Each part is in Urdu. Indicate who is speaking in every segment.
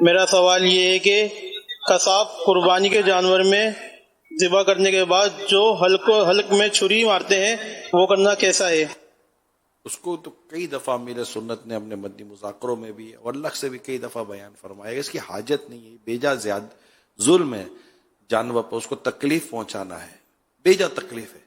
Speaker 1: میرا سوال یہ ہے کہ قصاب قربانی کے جانور میں ذبح کرنے کے بعد جو حلق میں چھری مارتے ہیں وہ کرنا کیسا ہے؟
Speaker 2: اس کو تو کئی دفعہ میرے سنت نے اپنے مدنی مذاکروں میں بھی اور الگ سے بھی کئی دفعہ بیان فرمایا ہے. اس کی حاجت نہیں ہے، بیجا زیادہ ظلم ہے جانور پر، اس کو تکلیف پہنچانا ہے، بیجا تکلیف ہے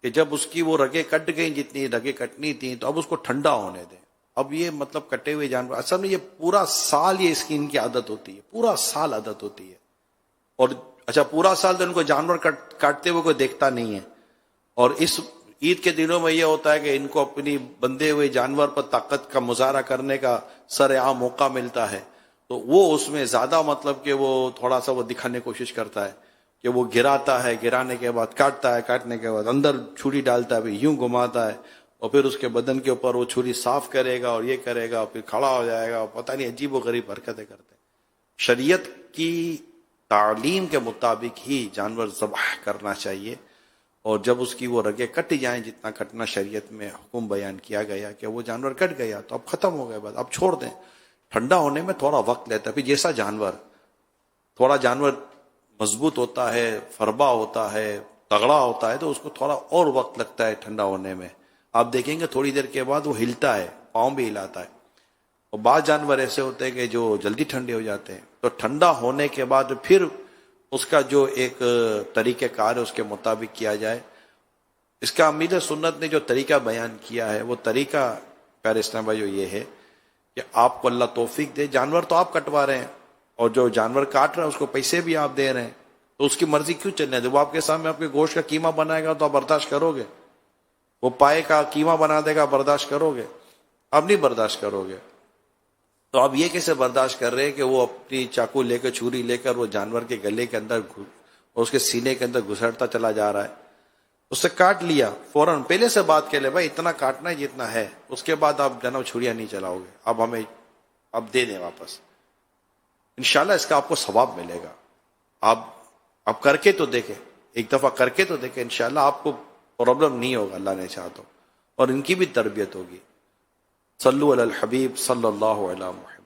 Speaker 2: کہ جب اس کی وہ رگیں کٹ گئیں جتنی رگیں کٹنی تھیں تو اب اس کو ٹھنڈا ہونے دیں. اب یہ مطلب کٹے ہوئے جانور اصل میں یہ پورا سال یہ اس کی ان کی عادت ہوتی ہے، پورا سال عادت ہوتی ہے. اور اچھا پورا سال تو ان کو جانور کاٹتے ہوئے کوئی دیکھتا نہیں ہے، اور اس عید کے دنوں میں یہ ہوتا ہے کہ ان کو اپنی بندھے ہوئے جانور پر طاقت کا مظاہرہ کرنے کا سرعام موقع ملتا ہے، تو وہ اس میں زیادہ مطلب کہ وہ تھوڑا سا وہ دکھانے کی کوشش کرتا ہے کہ وہ گراتا ہے، گرانے کے بعد کاٹتا ہے، کاٹنے کے بعد اندر چھری ڈالتا ہے، یوں گھماتا ہے، اور پھر اس کے بدن کے اوپر وہ چھری صاف کرے گا اور یہ کرے گا، پھر کھڑا ہو جائے گا، پتہ نہیں عجیب و غریب حرکتیں کرتے ہیں. شریعت کی تعلیم کے مطابق ہی جانور ذبح کرنا چاہیے، اور جب اس کی وہ رگیں کٹ جائیں جتنا کٹنا شریعت میں حکم بیان کیا گیا کہ وہ جانور کٹ گیا تو اب ختم ہو گئے، بس اب چھوڑ دیں. ٹھنڈا ہونے میں تھوڑا وقت لیتا ہے، پھر جیسا جانور، تھوڑا جانور مضبوط ہوتا ہے، فربا ہوتا ہے، تگڑا ہوتا ہے، تو اس کو تھوڑا اور وقت لگتا ہے ٹھنڈا ہونے میں. آپ دیکھیں گے تھوڑی دیر کے بعد وہ ہلتا ہے، پاؤں بھی ہلاتا ہے. اور بعض جانور ایسے ہوتے ہیں کہ جو جلدی ٹھنڈے ہو جاتے ہیں، تو ٹھنڈا ہونے کے بعد پھر اس کا جو ایک طریقہ کار ہے اس کے مطابق کیا جائے. اس کا امیر سنت نے جو طریقہ بیان کیا ہے وہ طریقہ پیارے اسلام بھائی یہ ہے کہ آپ کو اللہ توفیق دے، جانور تو آپ کٹوا رہے ہیں اور جو جانور کاٹ رہا ہے اس کو پیسے بھی آپ دے رہے ہیں، تو اس کی مرضی کیوں چلنے دے؟ وہ آپ کے سامنے آپ کے گوشت کا قیمہ بنائے گا تو آپ برداشت کرو گے؟ وہ پائے کا قیمہ بنا دے گا، برداشت کرو گے؟ آپ نہیں برداشت کرو گے. تو آپ یہ کیسے برداشت کر رہے ہیں کہ وہ اپنی چاقو لے کر، چھری لے کر وہ جانور کے گلے کے اندر اور اس کے سینے کے اندر گھسڑتا چلا جا رہا ہے؟ اس سے کاٹ لیا فوراً، پہلے سے بات کے لے بھائی اتنا کاٹنا ہے جتنا ہے، اس کے بعد آپ جناب چھڑیاں نہیں چلاؤ گے، اب ہمیں اب دے دیں واپس. انشاءاللہ اس کا آپ کو ثواب ملے گا. آپ کر کے تو دیکھیں، ایک دفعہ کر کے تو دیکھیں، انشاءاللہ آپ کو پرابلم نہیں ہوگا اللہ نے چاہا تو، اور ان کی بھی تربیت ہوگی. صلو علی الحبیب صلی اللہ علیہ وسلم.